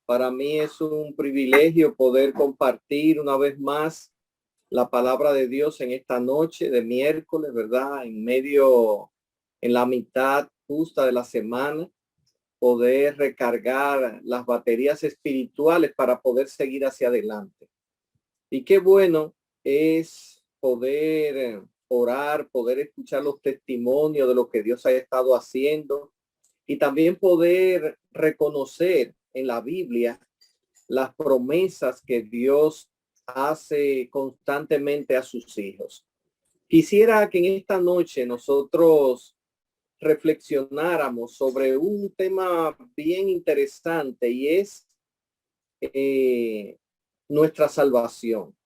Para mí es un privilegio poder compartir una vez más la palabra de Dios en esta noche de miércoles, ¿verdad? En la mitad justa de la semana, poder recargar las baterías espirituales para poder seguir hacia adelante. Y qué bueno es poder orar, poder escuchar los testimonios de lo que Dios ha estado haciendo y también poder reconocer en la Biblia las promesas que Dios hace constantemente a sus hijos. Quisiera que en esta noche nosotros reflexionáramos sobre un tema bien interesante y es eh, nuestra salvación.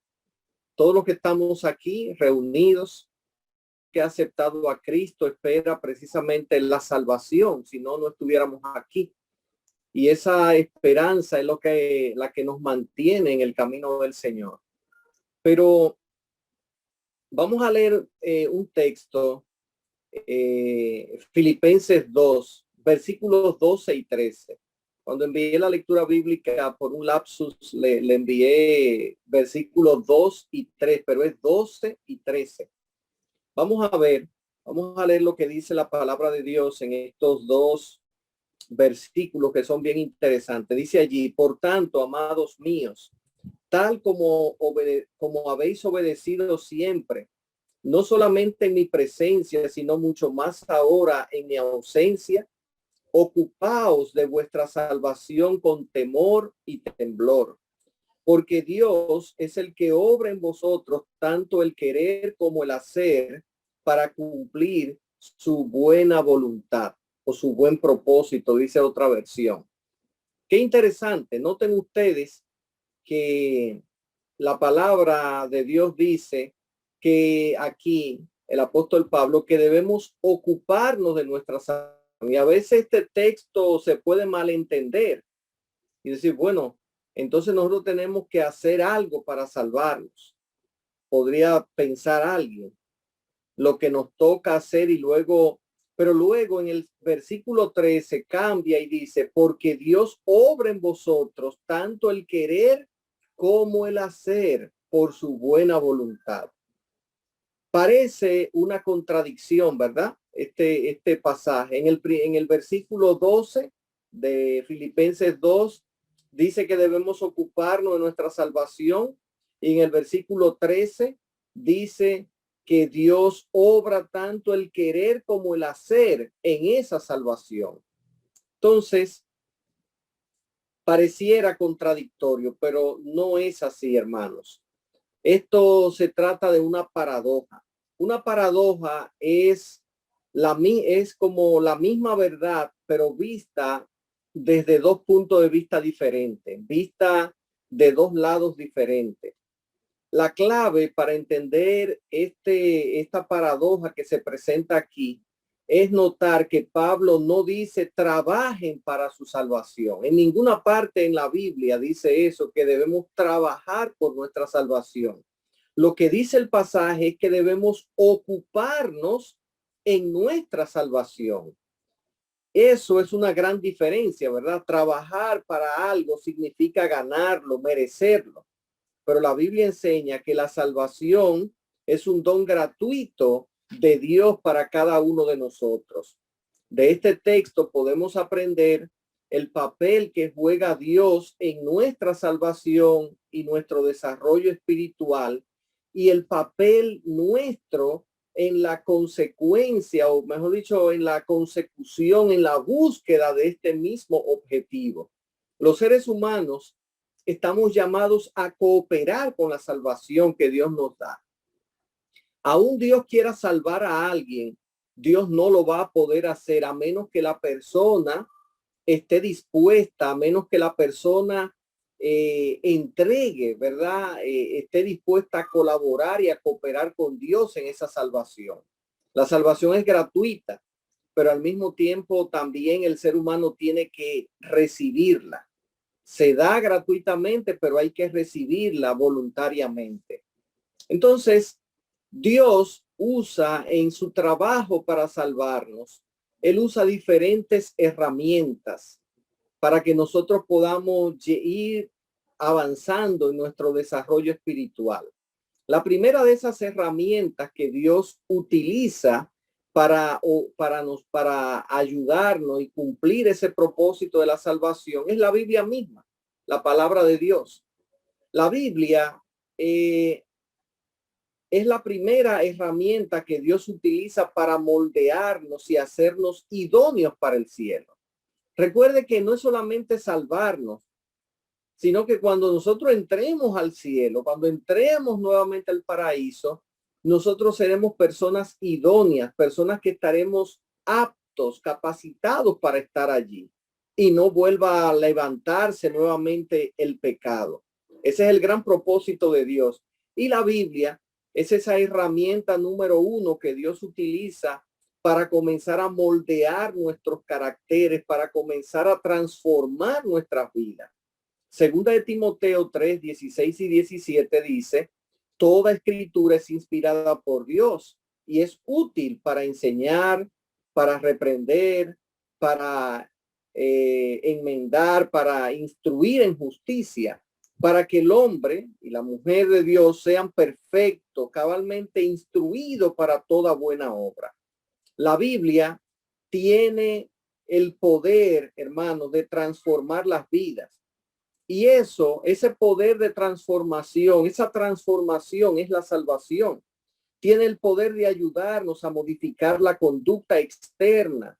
Todos los que estamos aquí reunidos, que ha aceptado a Cristo, espera precisamente la salvación, si no, no estuviéramos aquí. Y esa esperanza es la que nos mantiene en el camino del Señor. Pero vamos a leer un texto, Filipenses 2, versículos 12 y 13. Cuando envié la lectura bíblica por un lapsus, le envié versículos 2 y 3, pero es 12 y 13. Vamos a leer lo que dice la palabra de Dios en estos dos versículos que son bien interesantes. Dice allí: por tanto, amados míos, tal como habéis obedecido siempre, no solamente en mi presencia, sino mucho más ahora en mi ausencia, ocupaos de vuestra salvación con temor y temblor, porque Dios es el que obra en vosotros tanto el querer como el hacer para cumplir su buena voluntad o su buen propósito, dice otra versión. Qué interesante. Noten ustedes que la palabra de Dios dice que aquí el apóstol Pablo que debemos ocuparnos de nuestra salvación. Y a veces este texto se puede malentender y decir, bueno, entonces nosotros tenemos que hacer algo para salvarnos. Podría pensar alguien lo que nos toca hacer pero luego en el versículo 13 cambia y dice, porque Dios obra en vosotros tanto el querer como el hacer por su buena voluntad. Parece una contradicción, ¿verdad? Este pasaje. En el versículo 12 de Filipenses 2 dice que debemos ocuparnos de nuestra salvación. Y en el versículo 13 dice que Dios obra tanto el querer como el hacer en esa salvación. Entonces, pareciera contradictorio, pero no es así, hermanos. Esto se trata de una paradoja. Una paradoja es como la misma verdad, pero vista desde dos puntos de vista diferentes, vista de dos lados diferentes. La clave para entender esta paradoja que se presenta aquí es notar que Pablo no dice trabajen para su salvación. En ninguna parte en la Biblia dice eso, que debemos trabajar por nuestra salvación. Lo que dice el pasaje es que debemos ocuparnos en nuestra salvación. Eso es una gran diferencia, ¿verdad? Trabajar para algo significa ganarlo, merecerlo. Pero la Biblia enseña que la salvación es un don gratuito de Dios para cada uno de nosotros. De este texto podemos aprender el papel que juega Dios en nuestra salvación y nuestro desarrollo espiritual y el papel nuestro en la consecuencia, o mejor dicho, en la consecución, en la búsqueda de este mismo objetivo. Los seres humanos estamos llamados a cooperar con la salvación que Dios nos da. Aún Dios quiera salvar a alguien, Dios no lo va a poder hacer a menos que la persona esté dispuesta, a menos que la persona entregue, ¿verdad? Esté dispuesta a colaborar y a cooperar con Dios en esa salvación. La salvación es gratuita, pero al mismo tiempo también el ser humano tiene que recibirla. Se da gratuitamente, pero hay que recibirla voluntariamente. Entonces, Dios usa en su trabajo para salvarnos, Él usa diferentes herramientas. para que nosotros podamos ir avanzando en nuestro desarrollo espiritual. La primera de esas herramientas que Dios utiliza para ayudarnos y cumplir ese propósito de la salvación es la Biblia misma, la palabra de Dios. La Biblia es la primera herramienta que Dios utiliza para moldearnos y hacernos idóneos para el cielo. Recuerde que no es solamente salvarnos, sino que cuando nosotros entremos al cielo, cuando entremos nuevamente al paraíso, nosotros seremos personas idóneas, personas que estaremos aptos, capacitados para estar allí y no vuelva a levantarse nuevamente el pecado. Ese es el gran propósito de Dios. Y la Biblia es esa herramienta número uno que Dios utiliza para comenzar a moldear nuestros caracteres, para comenzar a transformar nuestras vidas. Segunda de Timoteo 3, 16 y 17 dice, toda escritura es inspirada por Dios y es útil para enseñar, para reprender, para enmendar, para instruir en justicia, para que el hombre y la mujer de Dios sean perfectos, cabalmente instruidos para toda buena obra. La Biblia tiene el poder, hermanos, de transformar las vidas. Y ese poder de transformación, esa transformación es la salvación. Tiene el poder de ayudarnos a modificar la conducta externa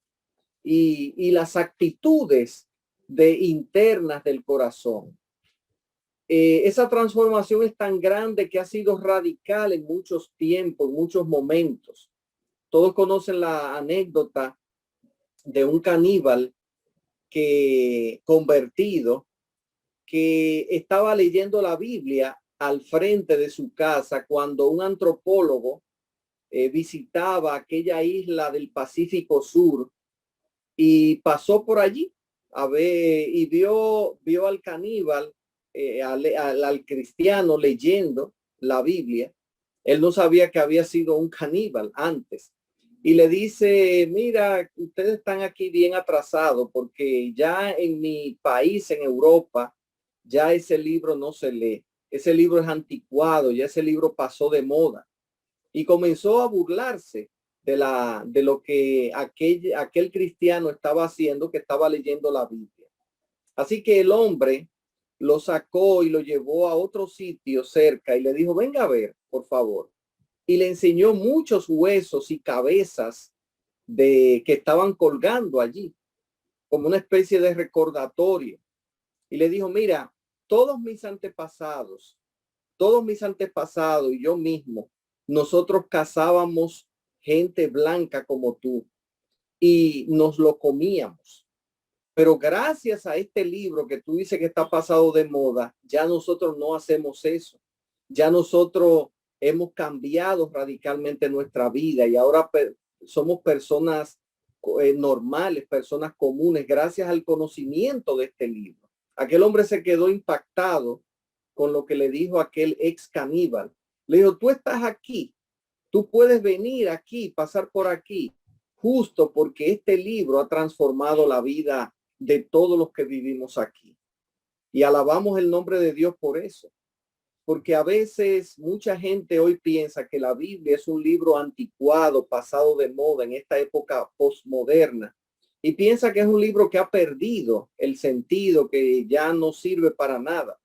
y las actitudes internas del corazón. Esa transformación es tan grande que ha sido radical en muchos tiempos, en muchos momentos. Todos conocen la anécdota de un caníbal convertido que estaba leyendo la Biblia al frente de su casa cuando un antropólogo visitaba aquella isla del Pacífico Sur y pasó por allí a ver y vio al caníbal, al cristiano leyendo la Biblia. Él no sabía que había sido un caníbal antes. Y le dice, mira, ustedes están aquí bien atrasados porque ya en mi país, en Europa, ya ese libro no se lee. Ese libro es anticuado, ya ese libro pasó de moda. Y comenzó a burlarse de lo que aquel cristiano estaba haciendo, que estaba leyendo la Biblia. Así que el hombre lo sacó y lo llevó a otro sitio cerca y le dijo, venga a ver, por favor. Y le enseñó muchos huesos y cabezas que estaban colgando allí, como una especie de recordatorio. Y le dijo, mira, todos mis antepasados y yo mismo, nosotros cazábamos gente blanca como tú y nos lo comíamos. Pero gracias a este libro que tú dices que está pasado de moda, ya nosotros no hacemos eso. Ya nosotros hemos cambiado radicalmente nuestra vida y ahora somos personas normales, personas comunes, gracias al conocimiento de este libro. Aquel hombre se quedó impactado con lo que le dijo aquel ex caníbal. Le dijo, tú estás aquí, tú puedes venir aquí, pasar por aquí, justo porque este libro ha transformado la vida de todos los que vivimos aquí. Y alabamos el nombre de Dios por eso. Porque a veces mucha gente hoy piensa que la Biblia es un libro anticuado, pasado de moda en esta época postmoderna. Y piensa que es un libro que ha perdido el sentido, que ya no sirve para nada.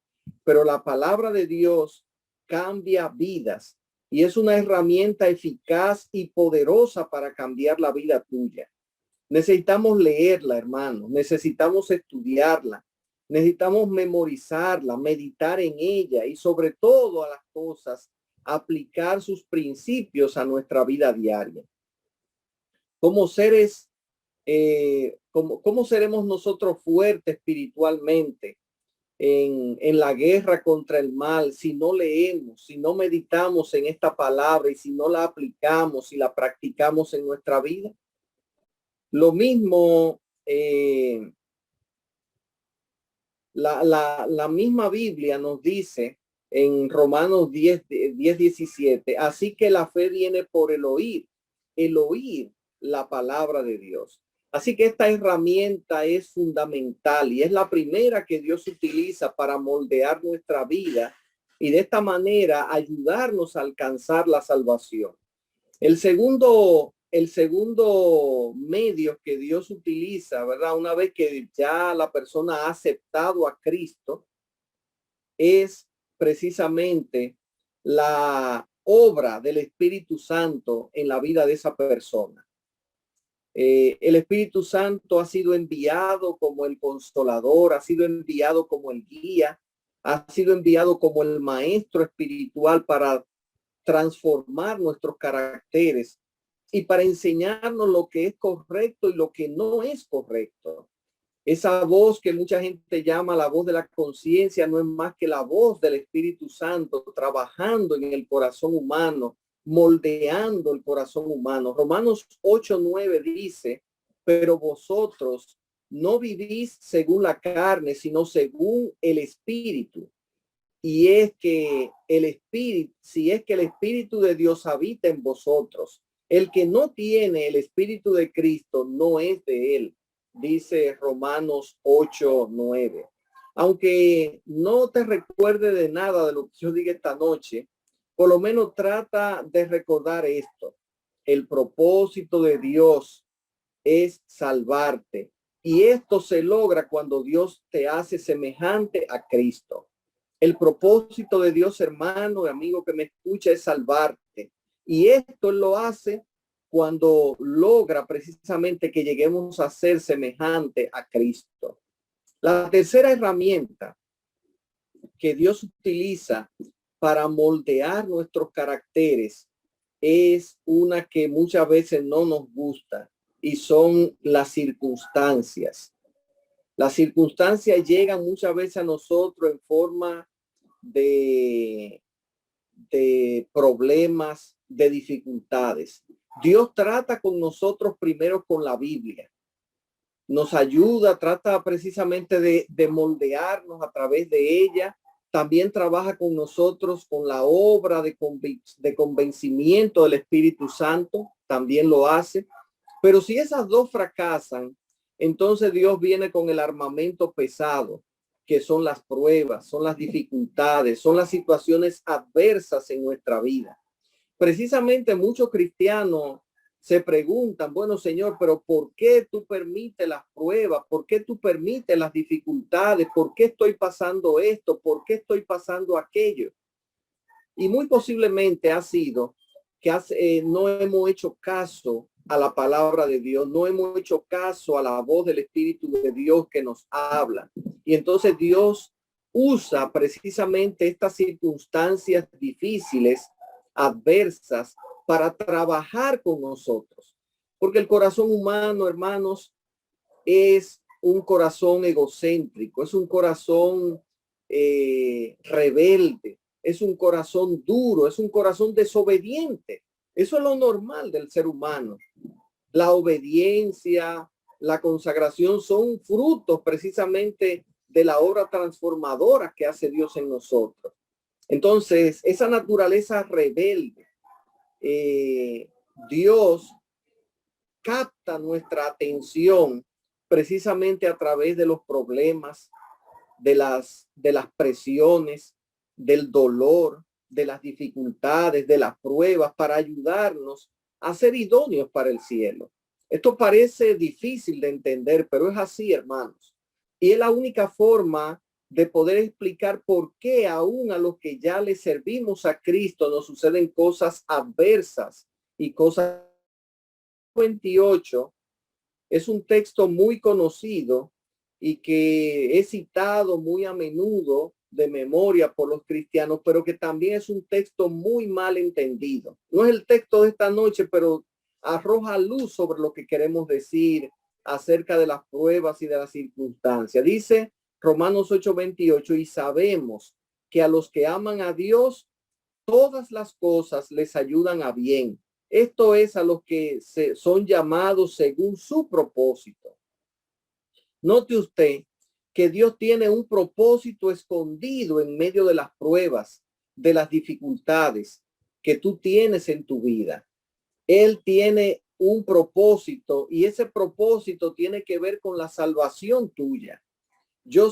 Pero la palabra de Dios cambia vidas y es una herramienta eficaz y poderosa para cambiar la vida tuya. Necesitamos leerla, hermano. Necesitamos estudiarla. Necesitamos memorizarla, meditar en ella y sobre todo a las cosas, aplicar sus principios a nuestra vida diaria. Como seres, ¿cómo seremos nosotros fuertes espiritualmente en la guerra contra el mal si no leemos, si no meditamos en esta palabra y si no la aplicamos y la practicamos en nuestra vida? Lo mismo, la misma Biblia nos dice en Romanos 10:17, así que la fe viene por el oír la palabra de Dios. Así que esta herramienta es fundamental y es la primera que Dios utiliza para moldear nuestra vida y de esta manera ayudarnos a alcanzar la salvación. El segundo medio que Dios utiliza, ¿verdad? Una vez que ya la persona ha aceptado a Cristo, es precisamente la obra del Espíritu Santo en la vida de esa persona. El Espíritu Santo ha sido enviado como el consolador, ha sido enviado como el guía, ha sido enviado como el maestro espiritual para transformar nuestros caracteres y para enseñarnos lo que es correcto y lo que no es correcto. Esa voz que mucha gente llama la voz de la conciencia no es más que la voz del Espíritu Santo trabajando en el corazón humano, moldeando el corazón humano. Romanos 8:9 dice, pero vosotros no vivís según la carne, sino según el Espíritu. Y es que el Espíritu, si es que el Espíritu de Dios habita en vosotros, el que no tiene el Espíritu de Cristo no es de él, dice Romanos 8:9. Aunque no te recuerde de nada de lo que yo diga esta noche, por lo menos trata de recordar esto. El propósito de Dios es salvarte. Y esto se logra cuando Dios te hace semejante a Cristo. El propósito de Dios, hermano y amigo que me escucha, es salvarte. Y esto lo hace cuando logra precisamente que lleguemos a ser semejante a Cristo. La tercera herramienta que Dios utiliza para moldear nuestros caracteres es una que muchas veces no nos gusta y son las circunstancias. Las circunstancias llegan muchas veces a nosotros en forma de problemas, de dificultades. Dios trata con nosotros primero con la Biblia. Nos ayuda, trata precisamente de moldearnos a través de ella. También trabaja con nosotros con la obra de convencimiento del Espíritu Santo. También lo hace. Pero si esas dos fracasan, entonces Dios viene con el armamento pesado, que son las pruebas, son las dificultades, son las situaciones adversas en nuestra vida. Precisamente muchos cristianos se preguntan, bueno, Señor, pero ¿por qué tú permites las pruebas? ¿Por qué tú permites las dificultades? ¿Por qué estoy pasando esto? ¿Por qué estoy pasando aquello? Y muy posiblemente ha sido que no hemos hecho caso a la palabra de Dios, no hemos hecho caso a la voz del Espíritu de Dios que nos habla. Y entonces Dios usa precisamente estas circunstancias difíciles, adversas, para trabajar con nosotros. Porque el corazón humano, hermanos, es un corazón egocéntrico, es un corazón rebelde, es un corazón duro, es un corazón desobediente. Eso es lo normal del ser humano. La obediencia, la consagración son frutos precisamente de la obra transformadora que hace Dios en nosotros. Entonces, esa naturaleza rebelde, Dios capta nuestra atención precisamente a través de los problemas, de las presiones, del dolor, de las dificultades, de las pruebas, para ayudarnos a ser idóneos para el cielo. Esto parece difícil de entender, pero es así, hermanos. Y es la única forma de poder explicar por qué aún a los que ya le servimos a Cristo nos suceden cosas adversas y cosas. 28 es un texto muy conocido y que es citado muy a menudo de memoria por los cristianos, pero que también es un texto muy mal entendido. No es el texto de esta noche, pero arroja luz sobre lo que queremos decir acerca de las pruebas y de las circunstancias. Dice Romanos 8:28, y sabemos que a los que aman a Dios, todas las cosas les ayudan a bien. Esto es a los que son llamados según su propósito. Note usted que Dios tiene un propósito escondido en medio de las pruebas, de las dificultades que tú tienes en tu vida. Él tiene un propósito y ese propósito tiene que ver con la salvación tuya. Yo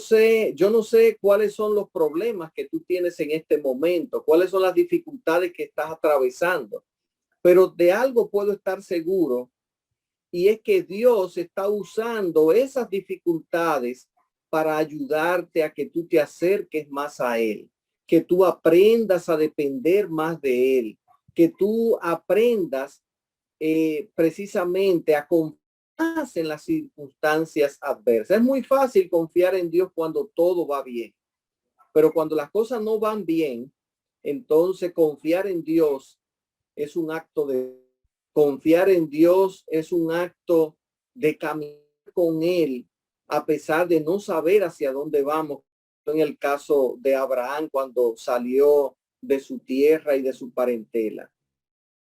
no sé cuáles son los problemas que tú tienes en este momento, cuáles son las dificultades que estás atravesando, pero de algo puedo estar seguro y es que Dios está usando esas dificultades para ayudarte a que tú te acerques más a Él, que tú aprendas a depender más de Él, que tú aprendas precisamente a confiar en las circunstancias adversas. Es muy fácil confiar en Dios cuando todo va bien, pero cuando las cosas no van bien, entonces confiar en Dios es un acto de confiar en Dios, es un acto de caminar con Él a pesar de no saber hacia dónde vamos. En el caso de Abraham cuando salió de su tierra y de su parentela.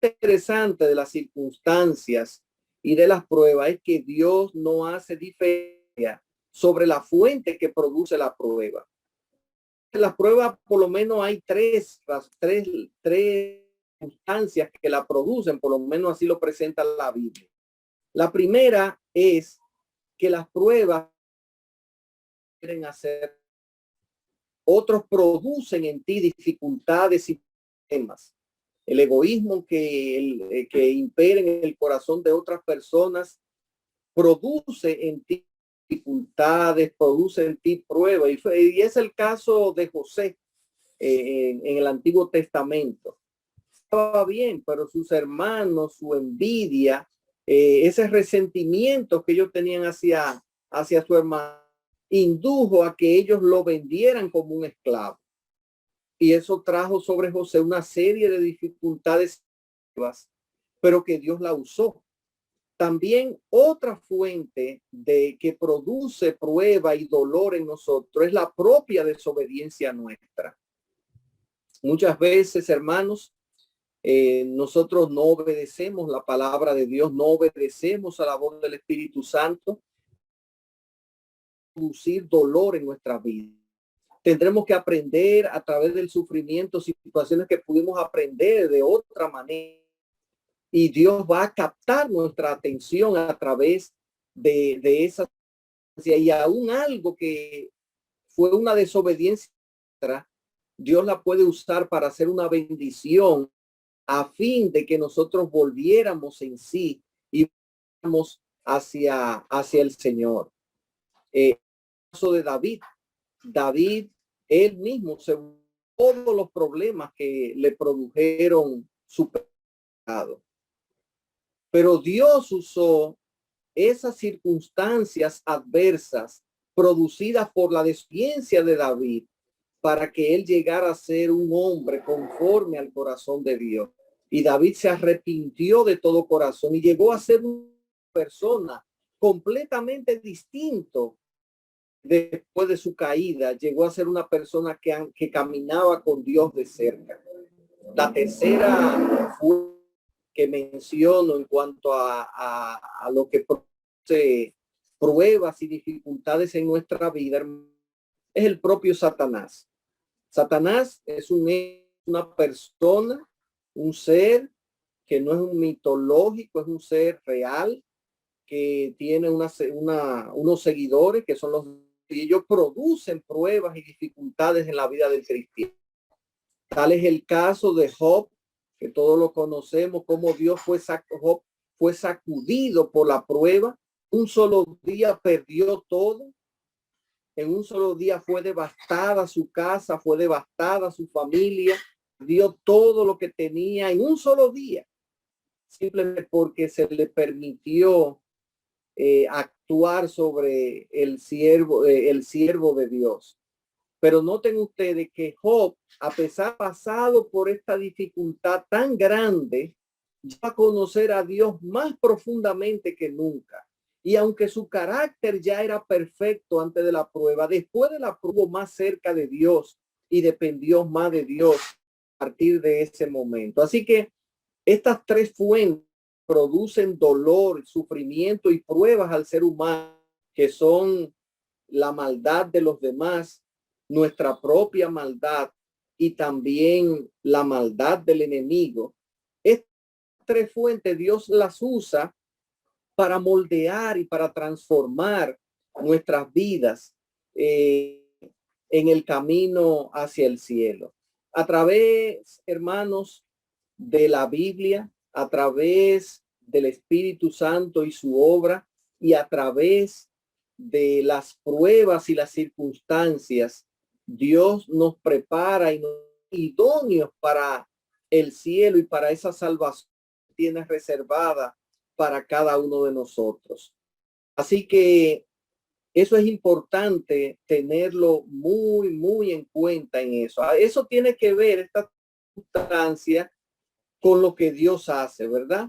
Interesante de las circunstancias y de las pruebas es que Dios no hace diferencia sobre la fuente que produce la prueba. En las pruebas por lo menos hay tres circunstancias que la producen, por lo menos así lo presenta la Biblia. La primera es que las pruebas quieren hacer, otros producen en ti dificultades y problemas. El egoísmo que impera en el corazón de otras personas produce en ti dificultades, produce en ti pruebas. Y es el caso de José en el Antiguo Testamento. Estaba bien, pero sus hermanos, su envidia, ese resentimiento que ellos tenían hacia su hermano, indujo a que ellos lo vendieran como un esclavo. Y eso trajo sobre José una serie de dificultades, pero que Dios la usó. También otra fuente de que produce prueba y dolor en nosotros es la propia desobediencia nuestra. Muchas veces, hermanos, nosotros no obedecemos la palabra de Dios, no obedecemos a la voz del Espíritu Santo, producir dolor en nuestra vida. Tendremos que aprender a través del sufrimiento, situaciones que pudimos aprender de otra manera. Y Dios va a captar nuestra atención a través de esa. Y aún algo que fue una desobediencia, Dios la puede usar para hacer una bendición a fin de que nosotros volviéramos en sí y vamos hacia el Señor. El caso de David, él mismo, según todos los problemas que le produjeron su pecado. Pero Dios usó esas circunstancias adversas producidas por la desobediencia de David para que él llegara a ser un hombre conforme al corazón de Dios. Y David se arrepintió de todo corazón y llegó a ser una persona completamente distinto después de su caída. Llegó a ser una persona que caminaba con Dios de cerca. La tercera que menciono en cuanto a lo que produce pruebas y dificultades en nuestra vida es el propio Satanás. Satanás es una persona, un ser que no es un mitológico, es un ser real que tiene unos seguidores que son los y ellos producen pruebas y dificultades en la vida del cristiano. Tal es el caso de Job, que todos lo conocemos, como Job fue sacudido por la prueba. Un solo día perdió todo. En un solo día fue devastada su casa, fue devastada su familia, dio todo lo que tenía en un solo día, simplemente porque se le permitió actuar sobre el siervo de Dios. Pero noten ustedes que Job, a pesar de pasado por esta dificultad tan grande, va a conocer a Dios más profundamente que nunca. Y aunque su carácter ya era perfecto antes de la prueba, después de la prueba más cerca de Dios y dependió más de Dios a partir de ese momento. Así que estas tres fuentes producen dolor, sufrimiento y pruebas al ser humano, que son la maldad de los demás, nuestra propia maldad y también la maldad del enemigo. Estas tres fuentes Dios las usa para moldear y para transformar nuestras vidas en el camino hacia el cielo. A través, hermanos, de la Biblia, a través del Espíritu Santo y su obra, y a través de las pruebas y las circunstancias, Dios nos prepara y nos idóneos para el cielo y para esa salvación que tiene reservada para cada uno de nosotros. Así que eso es importante tenerlo muy, muy en cuenta en eso. Eso tiene que ver esta circunstancia con lo que Dios hace, ¿verdad?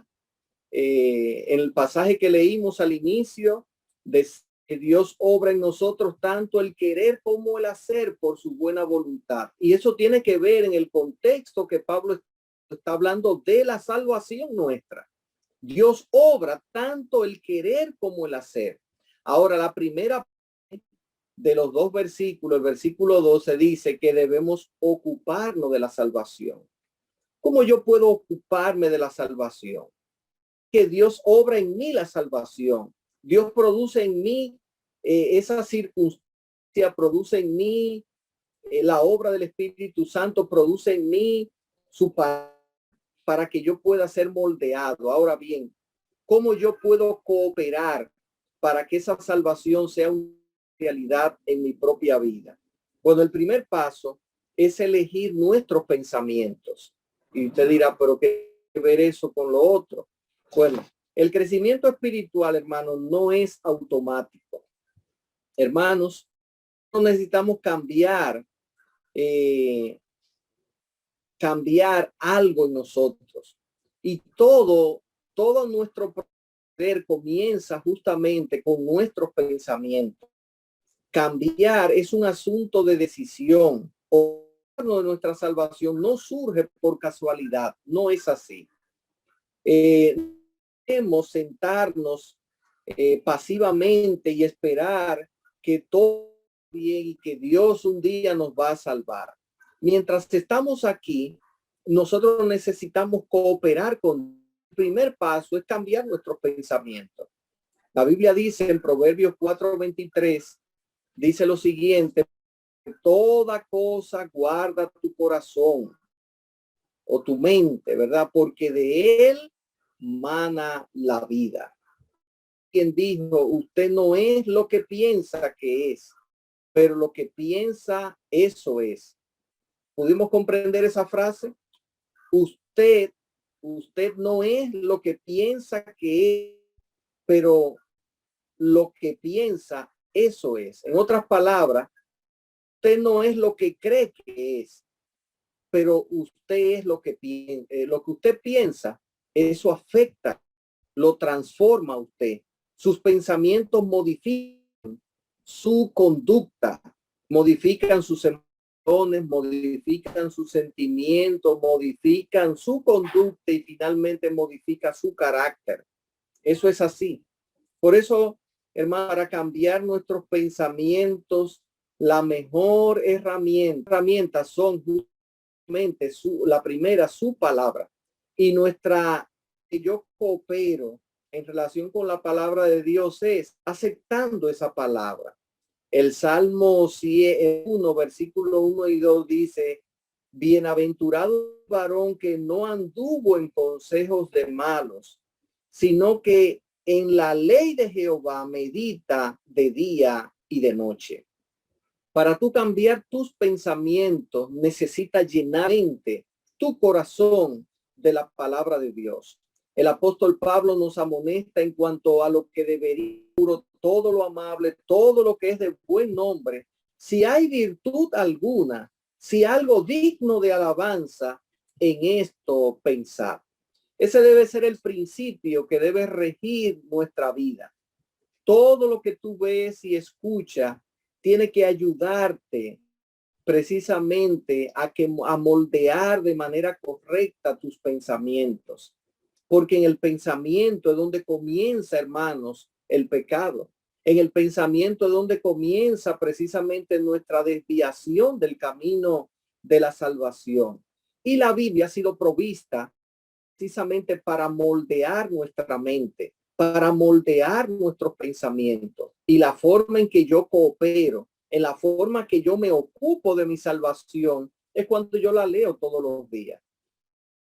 En el pasaje que leímos al inicio, de que Dios obra en nosotros tanto el querer como el hacer por su buena voluntad. Y eso tiene que ver en el contexto que Pablo está hablando de la salvación nuestra. Dios obra tanto el querer como el hacer. Ahora, la primera de los dos versículos, el versículo 12 dice que debemos ocuparnos de la salvación. ¿Cómo yo puedo ocuparme de la salvación? Que Dios obra en mí la salvación. Dios produce en mí esa circunstancia, produce en mí la obra del Espíritu Santo, produce en mí su palabra para que yo pueda ser moldeado. Ahora bien, ¿cómo yo puedo cooperar para que esa salvación sea una realidad en mi propia vida? Bueno, el primer paso es elegir nuestros pensamientos. Y usted dirá, pero ¿qué ver eso con lo otro? Bueno, el crecimiento espiritual, hermanos, no es automático. Hermanos, no necesitamos cambiar algo en nosotros. Y todo nuestro poder comienza justamente con nuestros pensamientos. Cambiar es un asunto de decisión. O de nuestra salvación no surge por casualidad, no es así. Debemos sentarnos pasivamente y esperar que todo bien y que Dios un día nos va a salvar. Mientras estamos aquí, nosotros necesitamos cooperar con. El primer paso es cambiar nuestros pensamientos. La Biblia dice en Proverbios 4:23, dice lo siguiente: toda cosa guarda tu corazón o tu mente, ¿verdad? Porque de él mana la vida. Quien dijo, usted no es lo que piensa que es, pero lo que piensa, eso es. ¿Pudimos comprender esa frase? Usted no es lo que piensa que es, pero lo que piensa, eso es. En otras palabras, usted no es lo que cree que es, pero usted es lo que piensa. Lo que usted piensa, eso afecta, lo transforma a usted. Sus pensamientos modifican su conducta, modifican sus emociones, modifican sus sentimientos, modifican su conducta y finalmente modifica su carácter. Eso es así. Por eso, hermano, para cambiar nuestros pensamientos, la mejor herramienta son justamente la primera, su palabra. Y yo coopero en relación con la palabra de Dios es aceptando esa palabra. El Salmo 1, versículo 1 y 2 dice: bienaventurado el varón que no anduvo en consejos de malos, sino que en la ley de Jehová medita de día y de noche. Para tú cambiar tus pensamientos, necesitas llenar tu corazón de la palabra de Dios. El apóstol Pablo nos amonesta en cuanto a lo que debería, todo lo amable, todo lo que es de buen nombre. Si hay virtud alguna, si algo digno de alabanza, en esto pensar. Ese debe ser el principio que debe regir nuestra vida. Todo lo que tú ves y escuchas tiene que ayudarte precisamente a moldear de manera correcta tus pensamientos. Porque en el pensamiento es donde comienza, hermanos, el pecado. En el pensamiento es donde comienza precisamente nuestra desviación del camino de la salvación. Y la Biblia ha sido provista precisamente para moldear nuestra mente, para moldear nuestros pensamientos y la forma en que yo coopero, en la forma que yo me ocupo de mi salvación, es cuando yo la leo todos los días.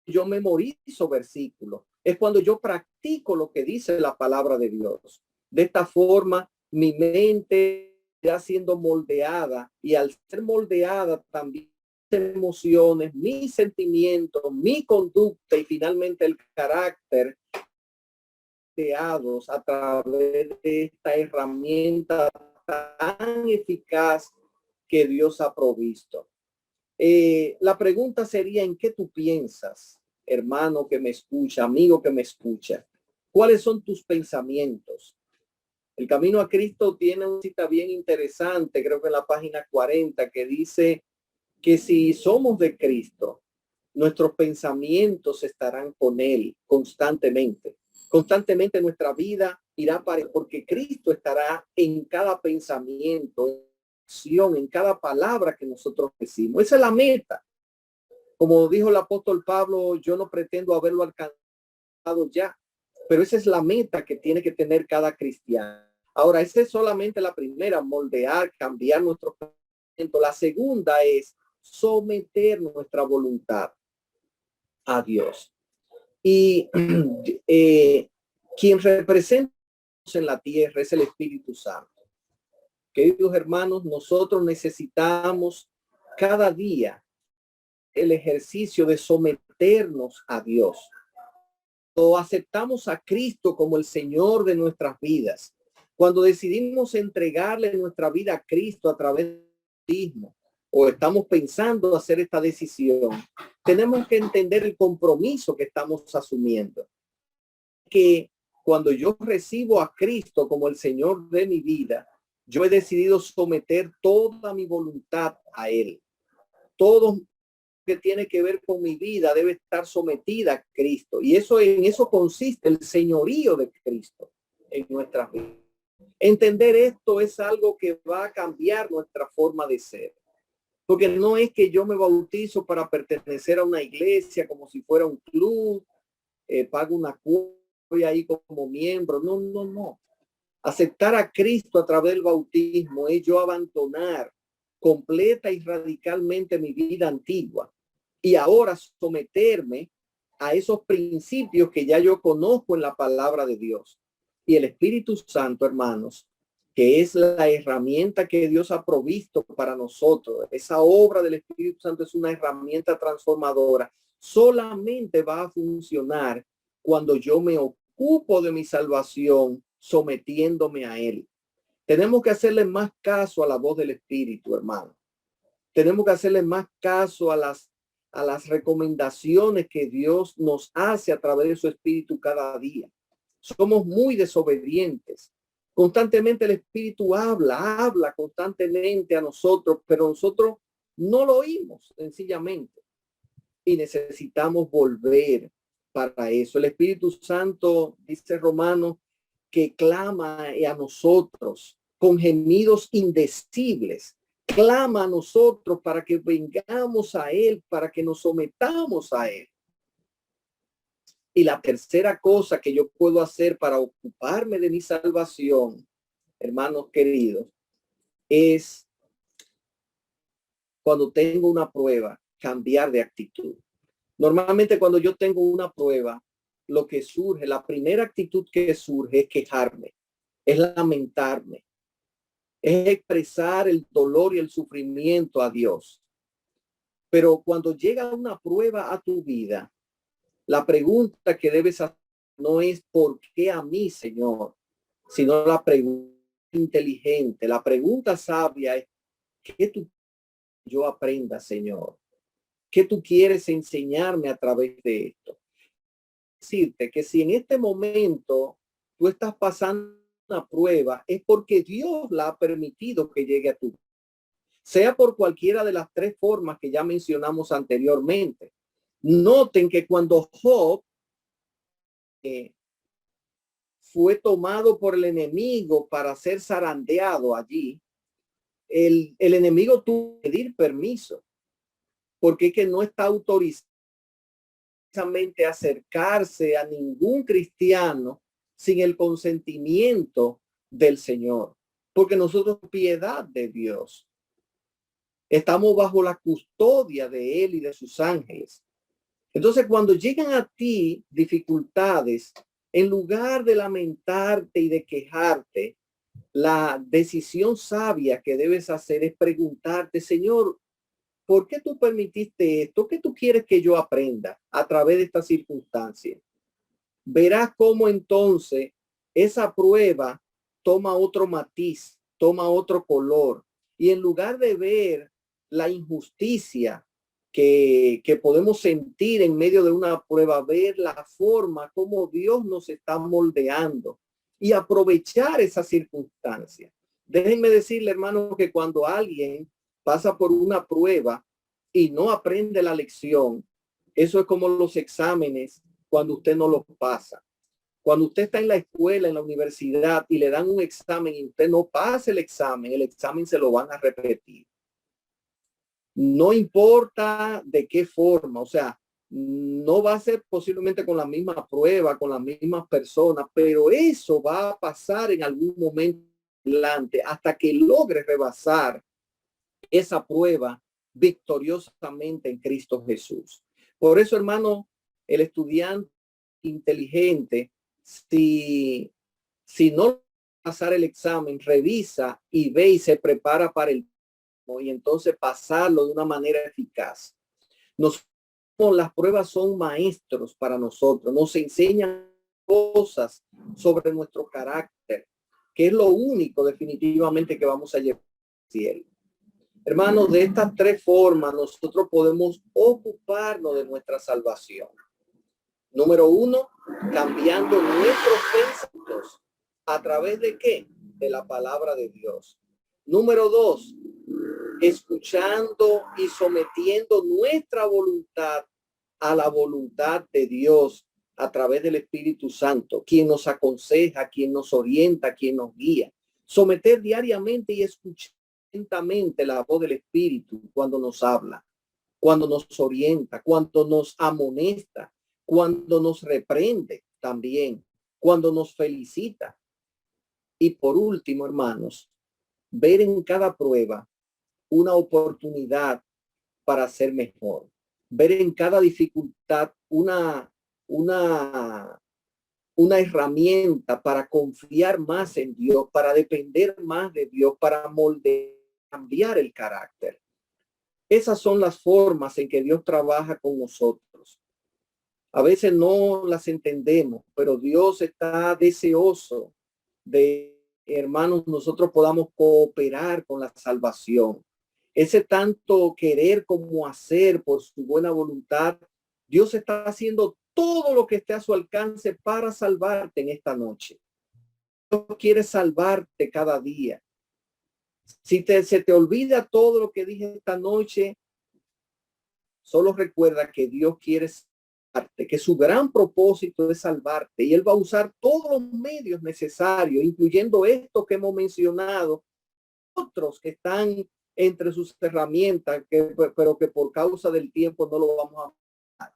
Yo memorizo versículos, es cuando yo practico lo que dice la palabra de Dios. De esta forma, mi mente está siendo moldeada y al ser moldeada también mis emociones, mis sentimientos, mi conducta y finalmente el carácter creados a través de esta herramienta tan eficaz que Dios ha provisto. La pregunta sería, ¿en qué tú piensas, hermano que me escucha, amigo que me escucha? ¿Cuáles son tus pensamientos? El Camino a Cristo tiene una cita bien interesante, creo que en la página 40, que dice que si somos de Cristo, nuestros pensamientos estarán con Él constantemente. Constantemente nuestra vida irá para él, porque Cristo estará en cada pensamiento, en cada palabra que nosotros decimos. Esa es la meta. Como dijo el apóstol Pablo, yo no pretendo haberlo alcanzado ya, pero esa es la meta que tiene que tener cada cristiano. Ahora, esa es solamente la primera, moldear, cambiar nuestro pensamiento. La segunda es someter nuestra voluntad a Dios. Y quien representa en la tierra es el Espíritu Santo. Queridos hermanos, nosotros necesitamos cada día el ejercicio de someternos a Dios. O aceptamos a Cristo como el Señor de nuestras vidas. Cuando decidimos entregarle nuestra vida a Cristo a través del bautismo, o estamos pensando hacer esta decisión, tenemos que entender el compromiso que estamos asumiendo. Que cuando yo recibo a Cristo como el Señor de mi vida, yo he decidido someter toda mi voluntad a Él. Todo que tiene que ver con mi vida debe estar sometida a Cristo. Y en eso consiste el señorío de Cristo en nuestras vidas. Entender esto es algo que va a cambiar nuestra forma de ser. Porque no es que yo me bautizo para pertenecer a una iglesia como si fuera un club, pago una cuota ahí como miembro. No, no, no. Aceptar a Cristo a través del bautismo es yo abandonar completa y radicalmente mi vida antigua y ahora someterme a esos principios que ya yo conozco en la palabra de Dios. Y el Espíritu Santo, hermanos, que es la herramienta que Dios ha provisto para nosotros. Esa obra del Espíritu Santo es una herramienta transformadora. Solamente va a funcionar cuando yo me ocupo de mi salvación, sometiéndome a Él. Tenemos que hacerle más caso a la voz del Espíritu, hermano. Tenemos que hacerle más caso a las recomendaciones que Dios nos hace a través de su Espíritu cada día. Somos muy desobedientes. Constantemente el Espíritu habla constantemente a nosotros, pero nosotros no lo oímos sencillamente. Y necesitamos volver para eso. El Espíritu Santo, dice Romanos, que clama a nosotros con gemidos indecibles. Clama a nosotros para que vengamos a Él, para que nos sometamos a Él. Y la tercera cosa que yo puedo hacer para ocuparme de mi salvación, hermanos queridos, es cuando tengo una prueba, cambiar de actitud. Normalmente cuando yo tengo una prueba, lo que surge, la primera actitud que surge es quejarme, es lamentarme, es expresar el dolor y el sufrimiento a Dios. Pero cuando llega una prueba a tu vida, la pregunta que debes hacer no es ¿por qué a mí, Señor? Sino la pregunta inteligente, la pregunta sabia es ¿qué tú yo aprenda, Señor? ¿Qué tú quieres enseñarme a través de esto? Decirte que si en este momento tú estás pasando una prueba, es porque Dios la ha permitido que llegue a tu vida, sea por cualquiera de las tres formas que ya mencionamos anteriormente. Noten que cuando Job fue tomado por el enemigo para ser zarandeado allí, el enemigo tuvo que pedir permiso, porque es que no está autorizado precisamente acercarse a ningún cristiano sin el consentimiento del Señor, porque nosotros piedad de Dios. Estamos bajo la custodia de Él y de sus ángeles. Entonces, cuando llegan a ti dificultades, en lugar de lamentarte y de quejarte, la decisión sabia que debes hacer es preguntarte, Señor, ¿por qué tú permitiste esto? ¿Qué tú quieres que yo aprenda a través de esta circunstancia? Verás cómo entonces esa prueba toma otro matiz, toma otro color. Y en lugar de ver la injusticia que podemos sentir en medio de una prueba, ver la forma como Dios nos está moldeando y aprovechar esa circunstancia. Déjenme decirle, hermano, que cuando alguien pasa por una prueba y no aprende la lección, eso es como los exámenes cuando usted no los pasa. Cuando usted está en la escuela, en la universidad y le dan un examen y usted no pasa el examen se lo van a repetir. No importa de qué forma, o sea, no va a ser posiblemente con la misma prueba, con las mismas personas, pero eso va a pasar en algún momento adelante hasta que logre rebasar esa prueba victoriosamente en Cristo Jesús. Por eso, hermano, el estudiante inteligente, si no pasar el examen, revisa y ve y se prepara para el y entonces pasarlo de una manera eficaz. Las pruebas son maestros para nosotros, nos enseñan cosas sobre nuestro carácter, que es lo único definitivamente que vamos a llevar al cielo. Hermanos, de estas tres formas nosotros podemos ocuparnos de nuestra salvación. Número uno, cambiando nuestros pensamientos. ¿A través de qué? De la palabra de Dios. Número dos, escuchando y sometiendo nuestra voluntad a la voluntad de Dios a través del Espíritu Santo, quien nos aconseja, quien nos orienta, quien nos guía. Someter diariamente y escuchar atentamente la voz del Espíritu cuando nos habla, cuando nos orienta, cuando nos amonesta, cuando nos reprende también, cuando nos felicita. Y por último, hermanos, ver en cada prueba una oportunidad para ser mejor. Ver en cada dificultad una herramienta para confiar más en Dios, para depender más de Dios, para moldear, cambiar el carácter. Esas son las formas en que Dios trabaja con nosotros. A veces no las entendemos, pero Dios está deseoso de, hermanos, nosotros podamos cooperar con la salvación. Ese tanto querer como hacer por su buena voluntad, Dios está haciendo todo lo que esté a su alcance para salvarte en esta noche. Dios quiere salvarte cada día. Si se te olvida todo lo que dije esta noche, solo recuerda que Dios quiere salvarte, que su gran propósito es salvarte y Él va a usar todos los medios necesarios, incluyendo estos que hemos mencionado, otros que están entre sus herramientas, pero que por causa del tiempo no lo vamos a hacer.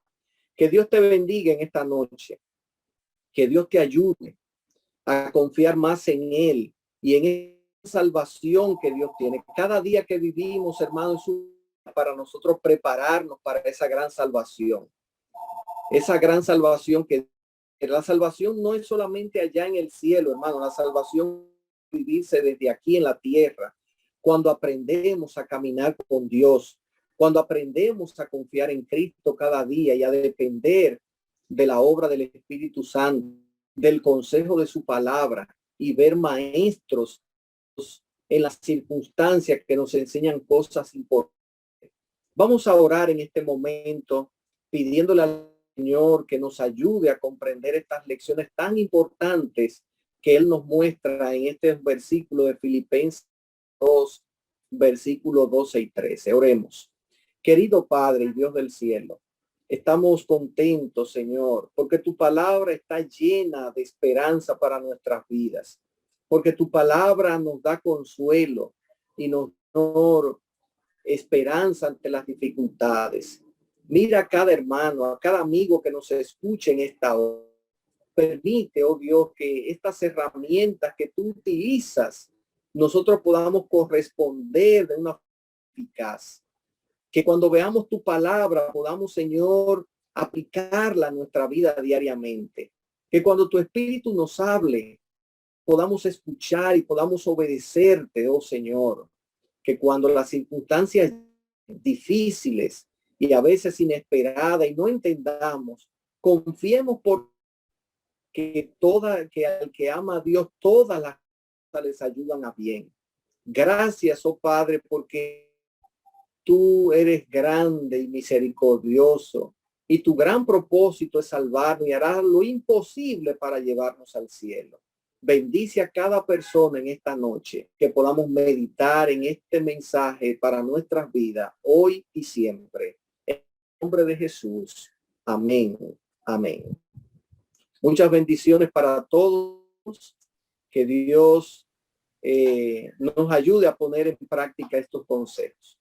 Que Dios te bendiga en esta noche. Que Dios te ayude a confiar más en Él y en esa salvación que Dios tiene. Cada día que vivimos, hermanos, para nosotros prepararnos para esa gran salvación. Esa gran salvación que la salvación no es solamente allá en el cielo, hermano. La salvación vivirse desde aquí en la tierra. Cuando aprendemos a caminar con Dios, cuando aprendemos a confiar en Cristo cada día y a depender de la obra del Espíritu Santo, del consejo de su palabra y ver maestros en las circunstancias que nos enseñan cosas importantes. Vamos a orar en este momento pidiéndole al Señor que nos ayude a comprender estas lecciones tan importantes que Él nos muestra en este versículo de Filipenses 2, versículos 12 y 13. Oremos. Querido Padre y Dios del cielo, estamos contentos, Señor, porque tu palabra está llena de esperanza para nuestras vidas, porque tu palabra nos da consuelo y nos da esperanza ante las dificultades. Mira a cada hermano, a cada amigo que nos escuche en esta hora. Permite, oh Dios, que estas herramientas que tú utilizas, nosotros podamos corresponder de una forma eficaz. Que cuando veamos tu palabra, podamos, Señor, aplicarla a nuestra vida diariamente. Que cuando tu Espíritu nos hable, podamos escuchar y podamos obedecerte, oh Señor. Que cuando las circunstancias difíciles y a veces inesperadas y no entendamos, confiemos por que al que ama a Dios, todas las cosas les ayudan a bien. Gracias, oh Padre, porque tú eres grande y misericordioso y tu gran propósito es salvarnos y harás lo imposible para llevarnos al cielo. Bendice a cada persona en esta noche, que podamos meditar en este mensaje para nuestras vidas hoy y siempre. En el nombre de Jesús. Amén. Amén. Muchas bendiciones para todos. Que Dios nos ayude a poner en práctica estos consejos.